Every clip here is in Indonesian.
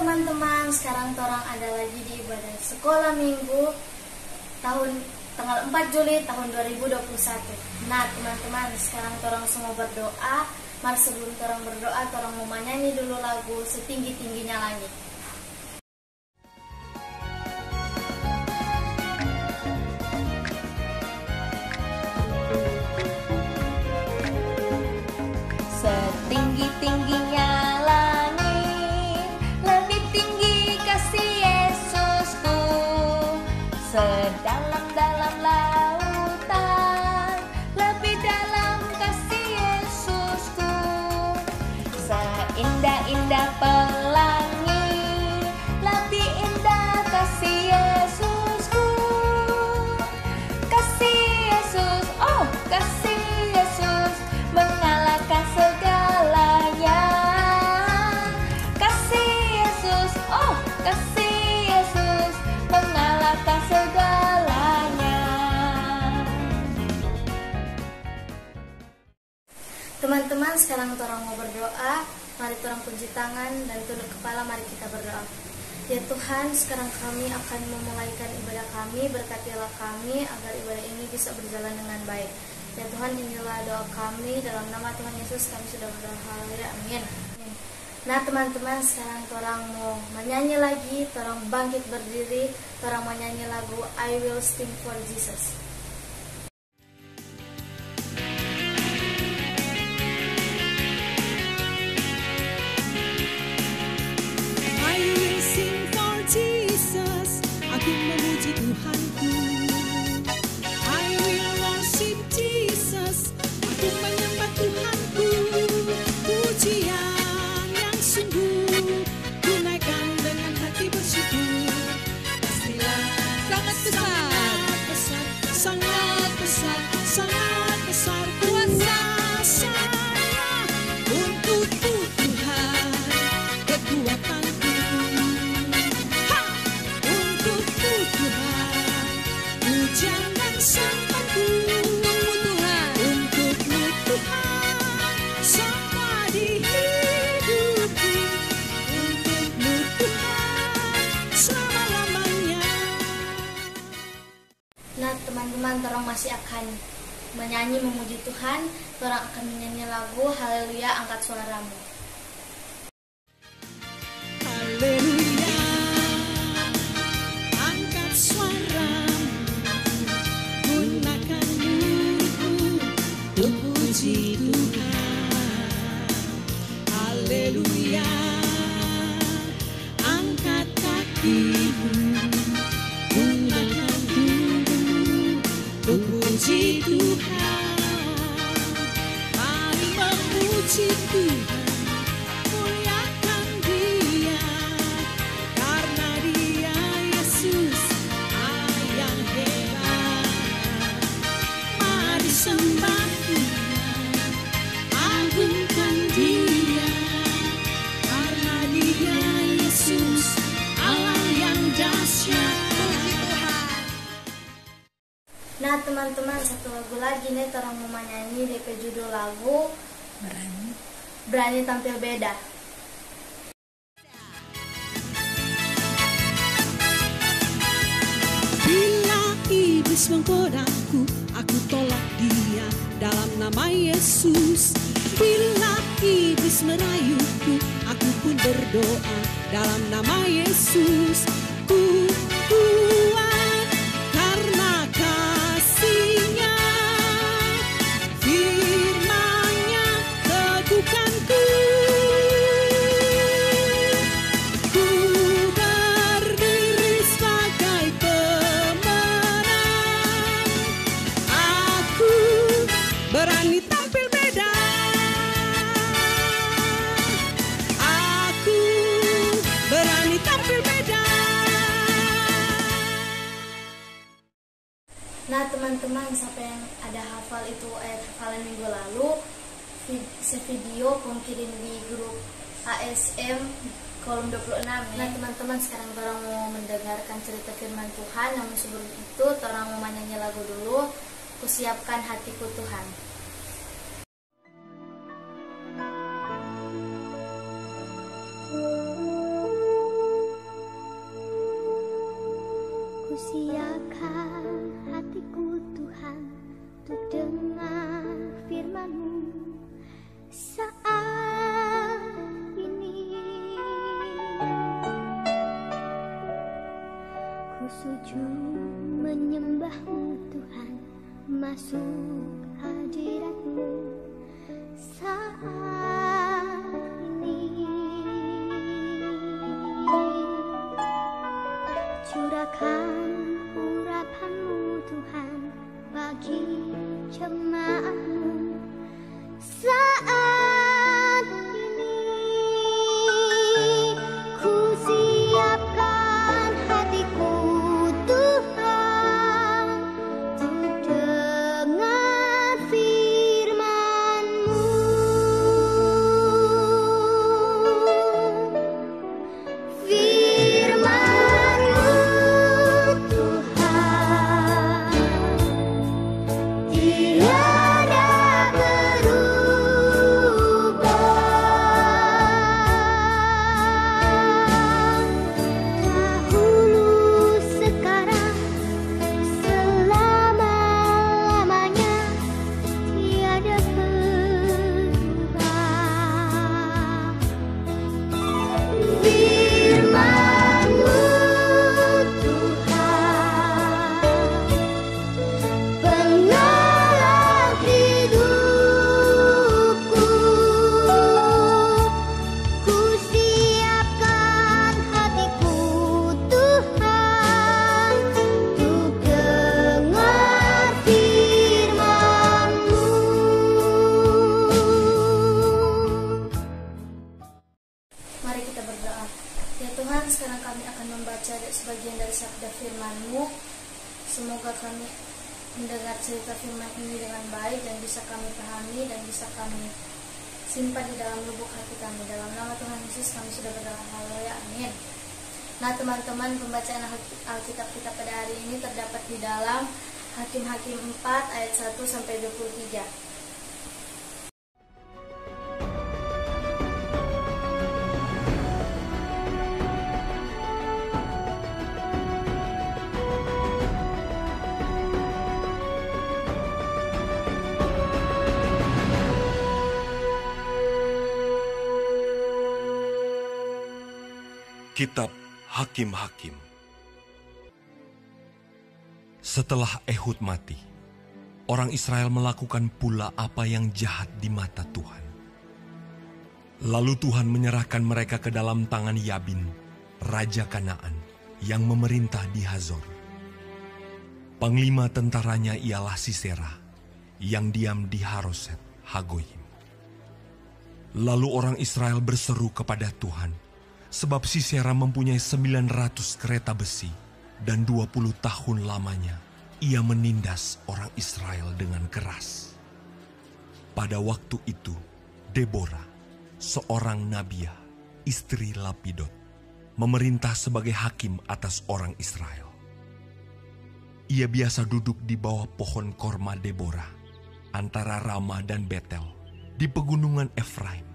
teman-teman, sekarang torang ada lagi di ibadah sekolah minggu tahun tanggal 4 Juli tahun 2021. Nah teman-teman, sekarang torang semua berdoa. Mari sebelum torang berdoa, torang mau menyanyi dulu lagu Setinggi-tingginya Langit. Setinggi-tingginya langit, lebih tinggi kasih Yesusku. Sedalam-dalam lautan, lebih dalam kasih Yesusku. Seindah-indah pelangi, lebih indah kasih Yesusku. Kasih Yesus, oh kasih Yesus, mengalahkan segalanya. Kasih Yesus, oh kasih Yesus, mengalahkan segalanya. Teman-teman, sekarang torang mau berdoa. Mari torang puji tangan dan tunduk kepala, mari kita berdoa. Ya Tuhan, sekarang kami akan memulaikan ibadah kami. Berkatilah kami agar ibadah ini bisa berjalan dengan baik. Ya Tuhan, inilah doa kami, dalam nama Tuhan Yesus kami sudah berdoa. Amin. Nah teman-teman, sekarang torang mau menyanyi lagi. Torang bangkit berdiri. Torang menyanyi lagu I Will Sing for Jesus. I will sing for Jesus, aku memuji Tuhanku. I will worship Jesus, aku menyembah Tuhanku. Pujian yang sungguh, ku naikkan dengan hati bersyukur. Pastilah sangat besar, sangat besar, sangat besar kuasa-Nya. Untukku Tuhan, kekuatanku. Untukku Tuhan, pujian dan sembahku. Untukmu Tuhan, semua di hidupku. Untukmu Tuhan, selama-lamanya. Nah teman-teman, torang masih akan menyanyi memuji Tuhan. Torang akan menyanyi lagu Haleluya, angkat suaramu. Haleluya, angkat suaramu, gunakan mulutmu untuk puji Tuhan. Haleluya, angkat kakimu, gunakan tubuhmu untuk puji Tuhan. Mari memuji Tuhan, muliakan Dia, karena Dia Yesus Allah yang hebat. Mari sembah Dia, agungkan Dia, karena Dia Yesus Allah yang dahsyat. Puji Tuhan. Nah teman-teman, satu lagu lagi nih torang mau menyanyi. DP judul lagu Berani Tampil Beda. Bila iblis menggodaku, aku tolak dia dalam nama Yesus. Bila iblis merayuku, aku pun berdoa dalam nama Yesus. Ku kuat karena kasih-Nya, firman-Nya teguhkanku. Ku berdiri sebagai pemenang. Aku berani tampil beda. Aku berani tampil beda. Nah teman-teman, siapa yang ada hafal itu ayat hafalan minggu lalu, video pun kirim di grup ASM kolom 26 ya. Nah teman-teman, sekarang orang mau mendengarkan cerita firman Tuhan. Namun sebelum itu orang mau menyanyi lagu dulu, Kusiapkan Hatiku Tuhan. masuk hadirat-Mu saat ini. Curahkan urapan-Mu Tuhan bagi jemaat-Mu saat ini. Ku siapkan hatiku Tuhan untuk dengar firman-Mu. Firman-Mu Tuhan tiada berubah. Dahulu, sekarang, selama-lamanya tiada berubah. Firman-Mu Tuhan pengalam hidupku. Ku siapkan hatiku Tuhan untuk dengar firman-Mu. Mari kita berdoa. Ya Tuhan, sekarang kami akan membaca sebagian dari sabda firman-Mu. Semoga kami mendengar cerita firman ini dengan baik dan bisa kami pahami dan bisa kami simpan di dalam lubuk hati kami. Dalam nama Tuhan Yesus kami sudah berdoa. Haleluya, amin. Nah teman-teman, pembacaan Alkitab kita pada hari ini terdapat di dalam Hakim-Hakim 4 ayat 1 sampai 23. Kitab Hakim-Hakim. Setelah Ehud mati, orang Israel melakukan pula apa yang jahat di mata Tuhan. Lalu Tuhan menyerahkan mereka ke dalam tangan Yabin, Raja Kanaan, yang memerintah di Hazor. Panglima tentaranya ialah Sisera, yang diam di Haroset Hagoyim. Lalu orang Israel berseru kepada Tuhan, sebab Sisera mempunyai 900 kereta besi, dan 20 tahun lamanya ia menindas orang Israel dengan keras. Pada waktu itu, Deborah, seorang nabiah, istri Lapidot, memerintah sebagai hakim atas orang Israel. Ia biasa duduk di bawah pohon korma Deborah, antara Rama dan Betel, di pegunungan Efraim,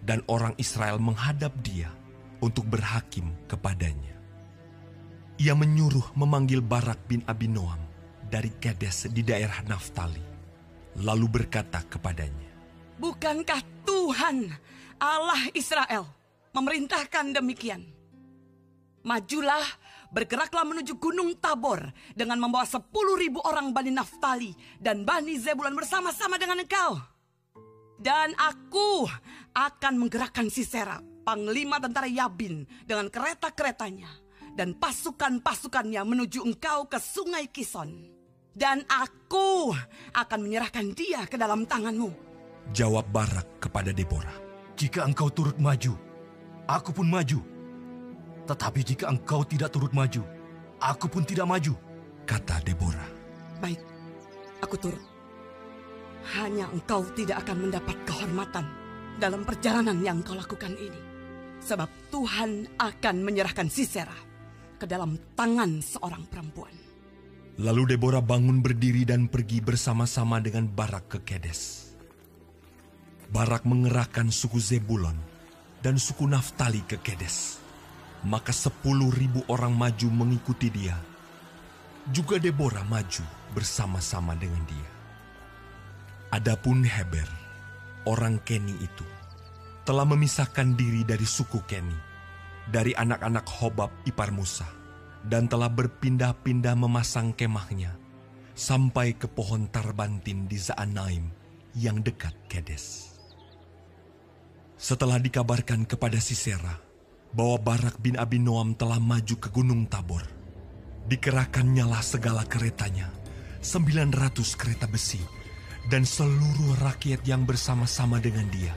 dan orang Israel menghadap dia untuk berhakim kepadanya. Ia menyuruh memanggil Barak bin Abinoam dari Kedes di daerah Naftali, lalu berkata kepadanya, "Bukankah Tuhan Allah Israel memerintahkan demikian? Majulah, bergeraklah menuju Gunung Tabor dengan membawa 10.000 orang Bani Naftali dan Bani Zebulun bersama-sama dengan engkau. Dan aku akan menggerakkan Sisera, panglima tentara Yabin, dengan kereta-keretanya dan pasukan-pasukannya menuju engkau ke sungai Kison. Dan aku akan menyerahkan dia ke dalam tanganmu." Jawab Barak kepada Deborah, "Jika engkau turut maju, aku pun maju. Tetapi jika engkau tidak turut maju, aku pun tidak maju." Kata Deborah, "Baik, aku turut. Hanya engkau tidak akan mendapat kehormatan dalam perjalanan yang kau lakukan ini. Sebab Tuhan akan menyerahkan Sisera ke dalam tangan seorang perempuan." Lalu Deborah bangun berdiri dan pergi bersama-sama dengan Barak ke Kedes. Barak mengerahkan suku Zebulon dan suku Naftali ke Kedes. Maka 10.000 orang maju mengikuti dia. Juga Deborah maju bersama-sama dengan dia. Adapun Heber, orang Keni itu, telah memisahkan diri dari suku Keni, dari anak-anak Hobab ipar Musa, dan telah berpindah-pindah memasang kemahnya, sampai ke pohon tarbantin di Zaanaim yang dekat Kedes. Setelah dikabarkan kepada Sisera bahwa Barak bin Abinoam telah maju ke Gunung Tabor, dikerahkannyalah segala keretanya, 900 kereta besi, dan seluruh rakyat yang bersama-sama dengan dia,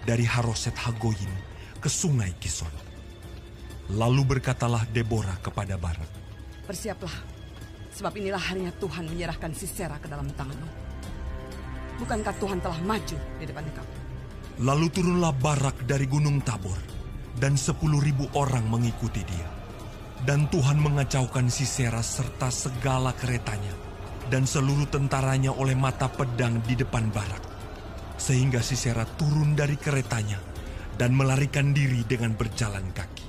dari Haroset Hagoyim ke sungai Kison. Lalu berkatalah Deborah kepada Barak, Bersiaplah, sebab inilah harinya Tuhan menyerahkan Sisera ke dalam tanganmu. Bukankah Tuhan telah maju di depan engkau? Lalu turunlah Barak dari Gunung Tabor, dan 10.000 orang mengikuti dia. Dan Tuhan mengacaukan Sisera serta segala keretanya, dan seluruh tentaranya oleh mata pedang di depan Barak. Sehingga Sisera turun dari keretanya, dan melarikan diri dengan berjalan kaki.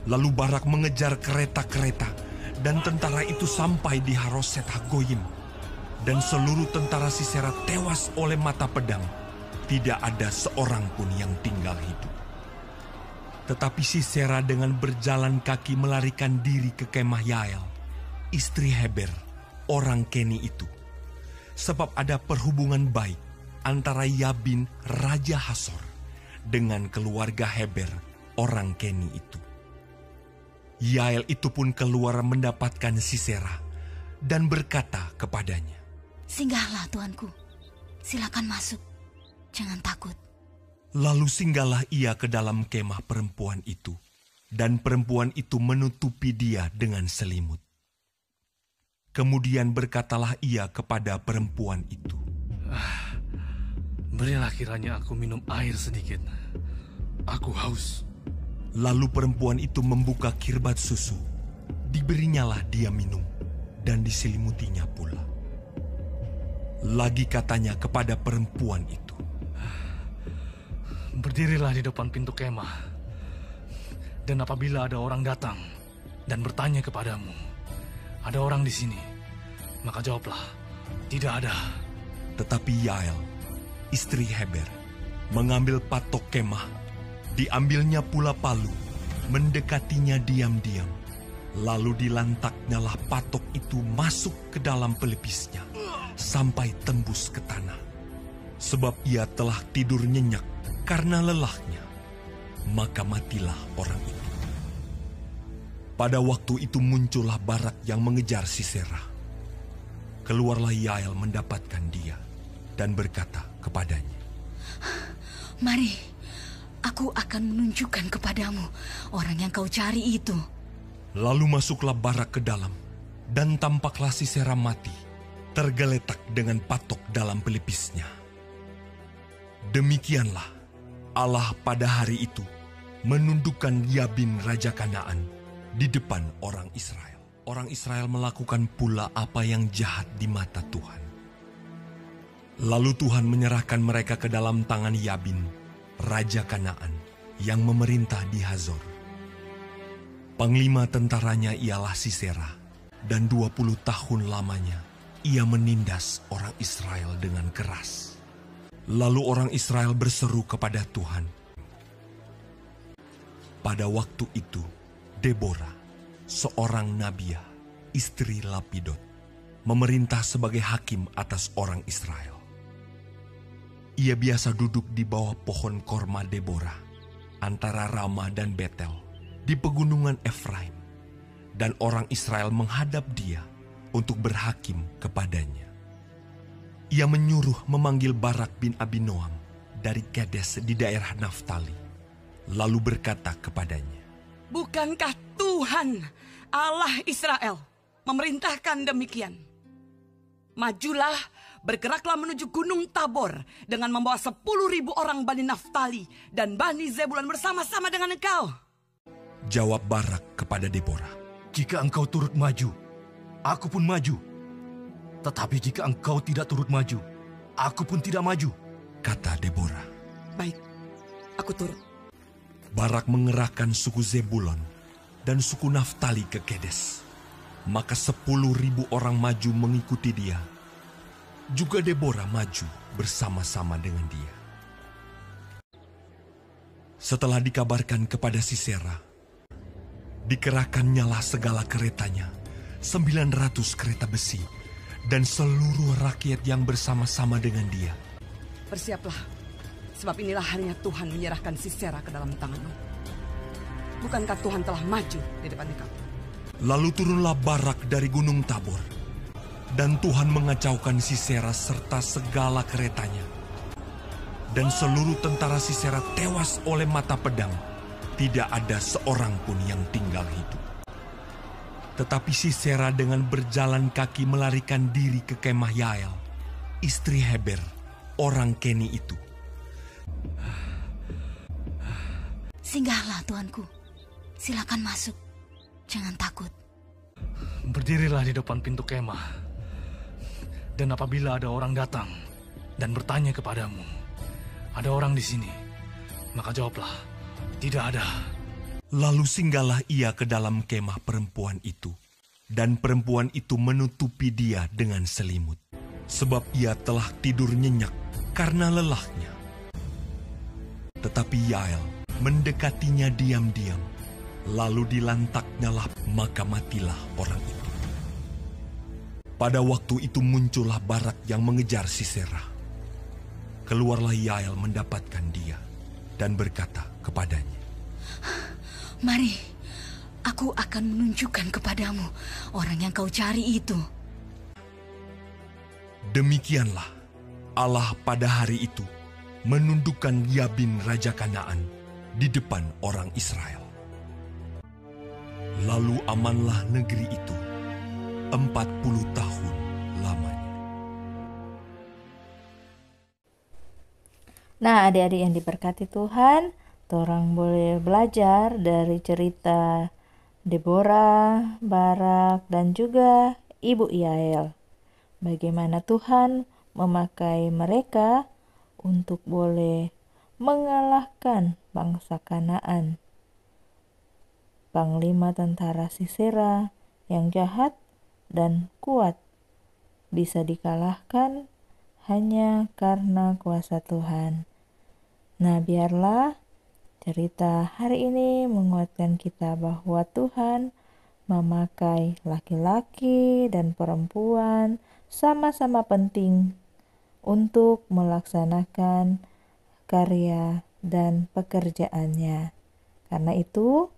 Lalu Barak mengejar kereta-kereta, dan tentara itu sampai di Haroset Hagoyim. Dan seluruh tentara Sisera tewas oleh mata pedang. Tidak ada seorang pun yang tinggal hidup. Tetapi Sisera dengan berjalan kaki melarikan diri ke kemah Yael, istri Heber, orang Keni itu. Sebab ada perhubungan baik antara Yabin, Raja Hasor, dengan keluarga Heber, orang Keni itu. Yael itu pun keluar mendapatkan Sisera dan berkata kepadanya, Singgahlah Tuanku, silakan masuk, jangan takut. Lalu singgahlah ia ke dalam kemah perempuan itu, dan perempuan itu menutupi dia dengan selimut. Kemudian berkatalah ia kepada perempuan itu, Berilah kiranya aku minum air sedikit. Aku haus. Lalu perempuan itu membuka kirbat susu, diberinyalah dia minum, dan diselimutinya pula. Lagi katanya kepada perempuan itu, Berdirilah di depan pintu kemah. Dan apabila ada orang datang dan bertanya kepadamu, ada orang di sini, maka jawablah, tidak ada. Tetapi Yael, istri Heber, mengambil patok kemah, diambilnya pula palu, mendekatinya diam-diam. Lalu dilantaknyalah patok itu masuk ke dalam pelepisnya, sampai tembus ke tanah. Sebab ia telah tidur nyenyak karena lelahnya, maka matilah orang itu. Pada waktu itu muncullah Barak yang mengejar Sisera. Keluarlah Yael mendapatkan dia, dan berkata kepadanya, Mari, aku akan menunjukkan kepadamu orang yang kau cari itu. Lalu masuklah Barak ke dalam, dan tampaklah Sisera mati, tergeletak dengan patok dalam pelipisnya. Demikianlah Allah pada hari itu menundukkan Yabin Raja Kanaan di depan orang Israel. Orang Israel melakukan pula apa yang jahat di mata Tuhan. Lalu Tuhan menyerahkan mereka ke dalam tangan Yabin, Raja Kanaan, yang memerintah di Hazor. Panglima tentaranya ialah Sisera, dan 20 tahun lamanya ia menindas orang Israel dengan keras. Lalu orang Israel berseru kepada Tuhan. Pada waktu itu, Deborah, seorang nabiah, istri Lapidot, memerintah sebagai hakim atas orang Israel. Ia biasa duduk di bawah pohon korma Deborah, antara Rama dan Betel, di pegunungan Efraim, dan orang Israel menghadap dia untuk berhakim kepadanya. Ia menyuruh memanggil Barak bin Abinoam dari Kedes di daerah Naftali, lalu berkata kepadanya, Bukankah Tuhan Allah Israel memerintahkan demikian? Majulah, bergeraklah menuju Gunung Tabor dengan membawa 10.000 orang Bani Naftali dan Bani Zebulun bersama-sama dengan engkau. Jawab Barak kepada Deborah, Jika engkau turut maju, aku pun maju. Tetapi jika engkau tidak turut maju, aku pun tidak maju. kata Deborah. Baik, aku turut. Barak mengerahkan suku Zebulon dan suku Naftali ke Kedes. Maka 10.000 orang maju mengikuti dia. Juga Deborah maju bersama-sama dengan dia. Setelah dikabarkan kepada Sisera, dikerahkannyalah segala keretanya, 900 kereta besi, dan seluruh rakyat yang bersama-sama dengan dia. Bersiaplah, sebab inilah harinya Tuhan menyerahkan Sisera ke dalam tanganmu. Bukankah Tuhan telah maju di depan kamu? Lalu turunlah Barak dari Gunung Tabor, dan Tuhan mengacaukan Sisera serta segala keretanya. Dan seluruh tentara Sisera tewas oleh mata pedang. Tidak ada seorang pun yang tinggal hidup. Tetapi Sisera dengan berjalan kaki melarikan diri ke kemah Yael, istri Heber, orang Keni itu. Singgahlah Tuanku, silakan masuk, jangan takut. Berdirilah di depan pintu kemah. Dan apabila ada orang datang dan bertanya kepadamu, ada orang di sini, maka jawablah, tidak ada. Lalu singgahlah ia ke dalam kemah perempuan itu, dan perempuan itu menutupi dia dengan selimut, sebab ia telah tidur nyenyak karena lelahnya. Tetapi Yael mendekatinya diam-diam, lalu dilantaknyalah, maka matilah orang itu. Pada waktu itu muncullah Barak yang mengejar Sisera. Keluarlah Yael mendapatkan dia, dan berkata kepadanya, Mari, aku akan menunjukkan kepadamu orang yang kau cari itu. Demikianlah Allah pada hari itu menundukkan Yabin Raja Kanaan di depan orang Israel. Lalu amanlah negeri itu 40 tahun lamanya. Nah, adik-adik yang diberkati Tuhan, orang boleh belajar dari cerita Deborah, Barak, dan juga Ibu Yael. Bagaimana Tuhan memakai mereka untuk boleh mengalahkan bangsa Kanaan. Panglima tentara Sisera yang jahat dan kuat bisa dikalahkan hanya karena kuasa Tuhan. Nah, biarlah cerita hari ini menguatkan kita bahwa Tuhan memakai laki-laki dan perempuan sama-sama penting untuk melaksanakan karya dan pekerjaannya. Karena itu,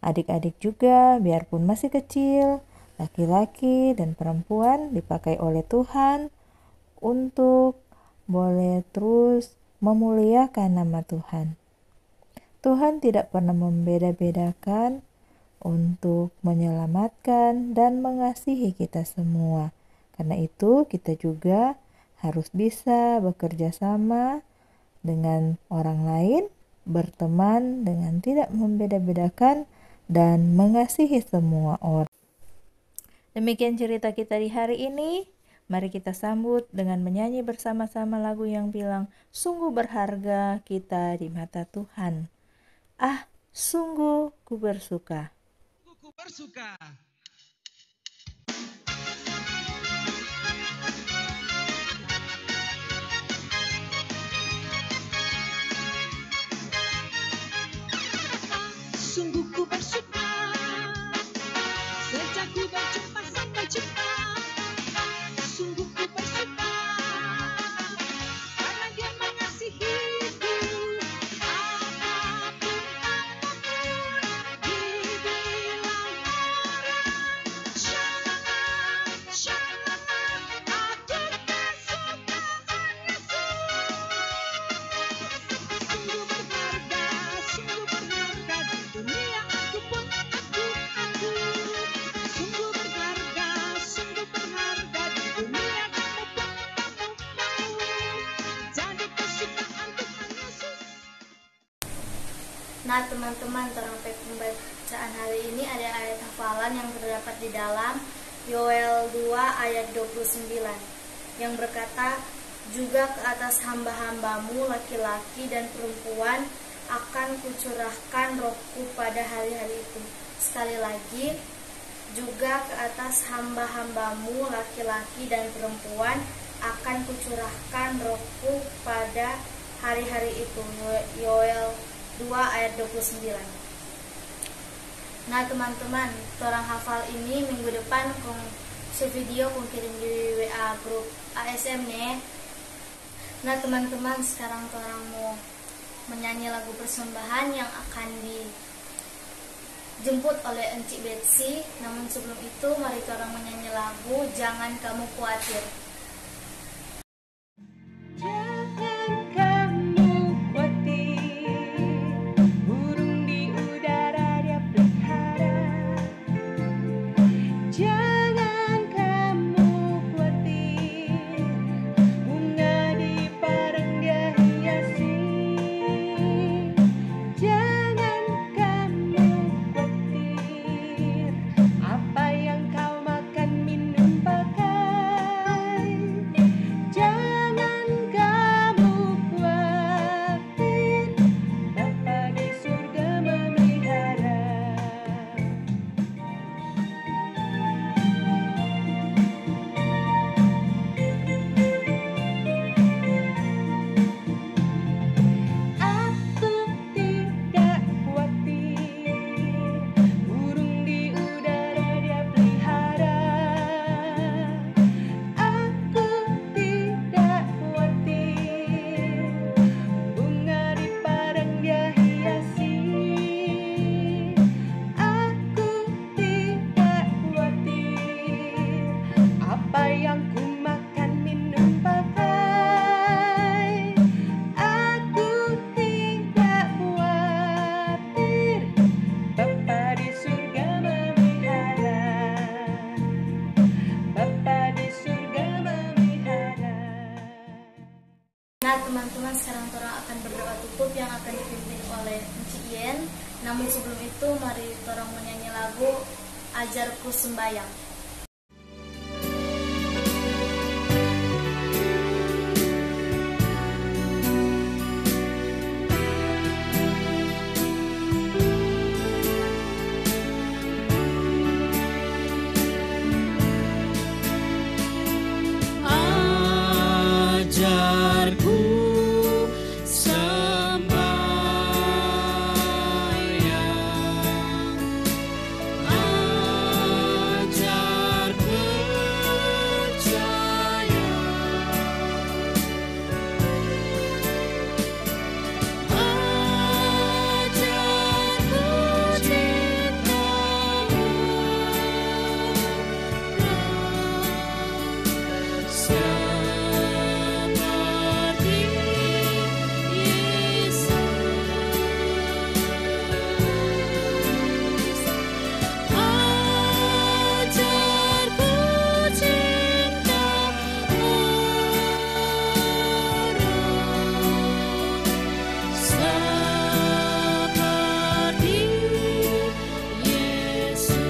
adik-adik juga biarpun masih kecil, laki-laki dan perempuan dipakai oleh Tuhan untuk boleh terus memuliakan nama Tuhan. Tuhan tidak pernah membeda-bedakan untuk menyelamatkan dan mengasihi kita semua. Karena itu kita juga harus bisa bekerja sama dengan orang lain, berteman dengan tidak membeda-bedakan, dan mengasihi semua orang. Demikian cerita kita di hari ini. Mari kita sambut dengan menyanyi bersama-sama lagu yang bilang, sungguh berharga kita di mata Tuhan. Ah, sungguh ku bersuka. Ku bersuka. Sungguh ku bersuka sejak ku berjumpa Sang Pencipta. Sungguh ku bersuka karena Dia mengasihiku. Apapun dibilang orang, shalala, shalala, aku kesukaan Yesus. Sungguh berharga di dunia aku pun aku. Sungguh berharga di dunia kamu pun kamu mau jadi kesukaan Tuhan Yesus. Nah teman-teman, terangkai pembacaan hari ini ada ayat hafalan yang terdapat di dalam Yoel 2 ayat 29 yang berkata, juga ke atas hamba-hambamu laki-laki dan perempuan akan kucurahkan rohku pada hari-hari itu. Sekali lagi, juga ke atas hamba-hambamu laki-laki dan perempuan akan kucurahkan rohku pada hari-hari itu. Yoel 2 ayat 29. Nah teman-teman, torang hafal ini minggu depan kong video kong kirim di WA grup ASM nih. Nah teman-teman, sekarang torang mau menyanyi lagu persembahan yang akan dijemput oleh Encik Betsy. Namun sebelum itu mari torang menyanyi lagu Jangan Kamu Khawatir. Jangan kamu khawatir, burung di udara dia pelihara. Jangan kamu khawatir, bunga di padang dia hiasi. Jangan kamu khawatir, apa yang kau makan minum pakai. Jangan kamu khawatir, Bapa di surga memelihara. Aku tidak khawatir, burung di udara dia pelihara. Aku tidak khawatir, bunga di padang dia hiasi. Aku tidak khawatir, apa yang ku makan minum pakai. Aku tidak khawatir, Bapa di surga memelihara. Bapa di surga memelihara. Nah teman-teman, sekarang torang akan berdoa tutup yang akan dipimpin oleh Encik Yen. Namun sebelum itu mari torang menyanyi lagu Ajarku Sembayang. Ajarku sembahyang, ajar percaya, ajarku cinta seperti Yesus. Ajarku cinta orang seperti Yesus.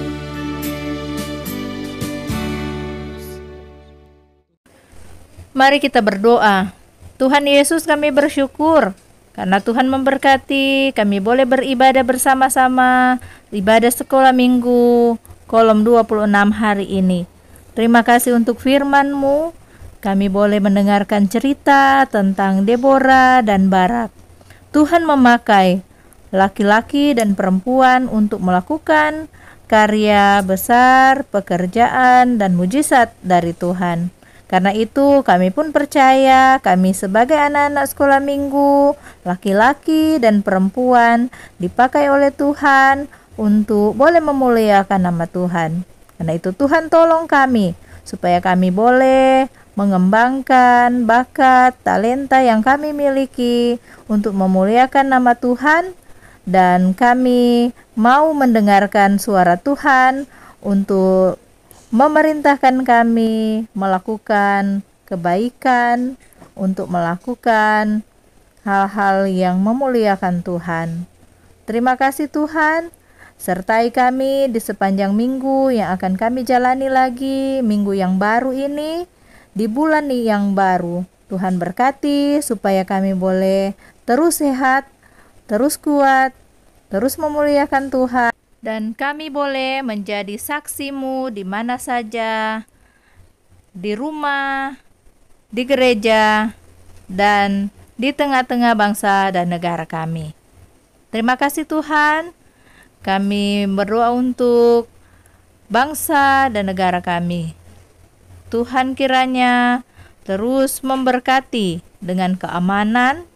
Mari kita berdoa. Tuhan Yesus, kami bersyukur karena Tuhan memberkati kami boleh beribadah bersama-sama ibadah sekolah minggu kolom 26 hari ini. Terima kasih untuk firman-Mu. Kami boleh mendengarkan cerita tentang Deborah dan Barak. Tuhan memakai laki-laki dan perempuan untuk melakukan karya besar, pekerjaan, dan mujizat dari Tuhan. Karena itu kami pun percaya kami sebagai anak-anak sekolah minggu, laki-laki dan perempuan dipakai oleh Tuhan untuk boleh memuliakan nama Tuhan. Karena itu Tuhan tolong kami supaya kami boleh mengembangkan bakat, talenta yang kami miliki untuk memuliakan nama Tuhan, dan kami mau mendengarkan suara Tuhan untuk memerintahkan kami melakukan kebaikan, untuk melakukan hal-hal yang memuliakan Tuhan. Terima kasih Tuhan, sertai kami di sepanjang minggu yang akan kami jalani lagi, minggu yang baru ini, di bulan yang baru. Tuhan berkati supaya kami boleh terus sehat, terus kuat, terus memuliakan Tuhan. Dan kami boleh menjadi saksi-Mu di mana saja, di rumah, di gereja, dan di tengah-tengah bangsa dan negara kami. Terima kasih Tuhan, Kami berdoa untuk bangsa dan negara kami. Tuhan kiranya terus memberkati dengan keamanan,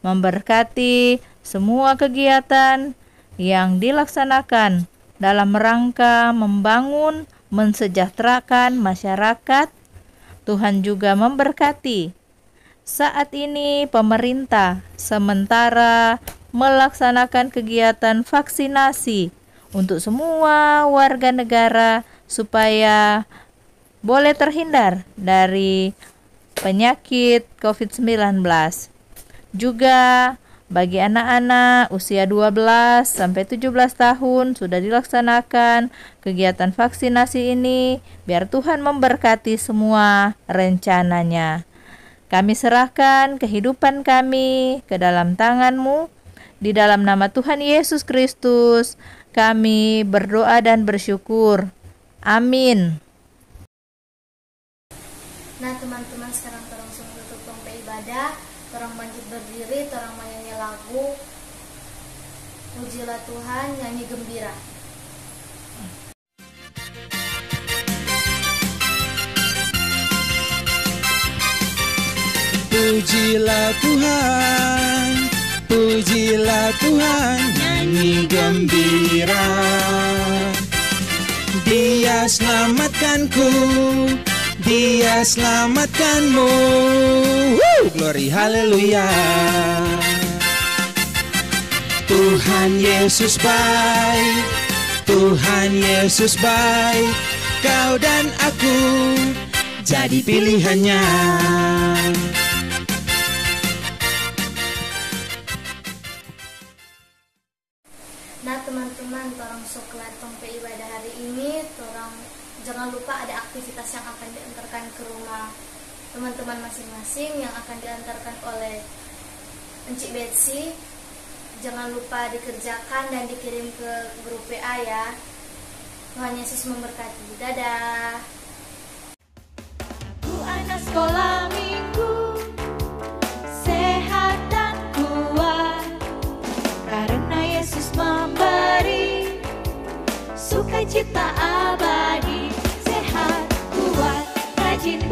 memberkati semua kegiatan yang dilaksanakan dalam rangka membangun, mensejahterakan masyarakat. Tuhan juga memberkati saat ini pemerintah sementara melaksanakan kegiatan vaksinasi untuk semua warga negara supaya boleh terhindar dari penyakit COVID-19. Juga bagi anak-anak usia 12 sampai 17 tahun sudah dilaksanakan kegiatan vaksinasi ini, biar Tuhan memberkati semua rencananya. Kami serahkan kehidupan kami ke dalam tangan-Mu. Di dalam nama Tuhan Yesus Kristus kami berdoa dan bersyukur. Amin. Nah teman-teman, sekarang torang sungguh tutup ibadah, torang bangkit berdiri, torang menyanyi lagu Pujilah Tuhan, nyanyi gembira. Pujilah Tuhan, pujilah Tuhan, nyanyi gembira. Dia selamatkanku, Dia selamatkanmu. Glory haleluya. Tuhan Yesus baik, Tuhan Yesus baik. Kau dan aku jadi pilihannya. Nah teman-teman, torang soklat tompe ibadah hari ini, torang jangan lupa ada aktivitas yang akan diantarkan ke rumah teman-teman masing-masing yang akan diantarkan oleh Encik Betsy. Jangan lupa dikerjakan dan dikirim ke grup WA ya. Tuhan Yesus memberkati. Dadah. Aku anak sekolah minggu, sehat dan kuat, karena Yesus memberi sukacita abadi. Sehat, kuat, rajin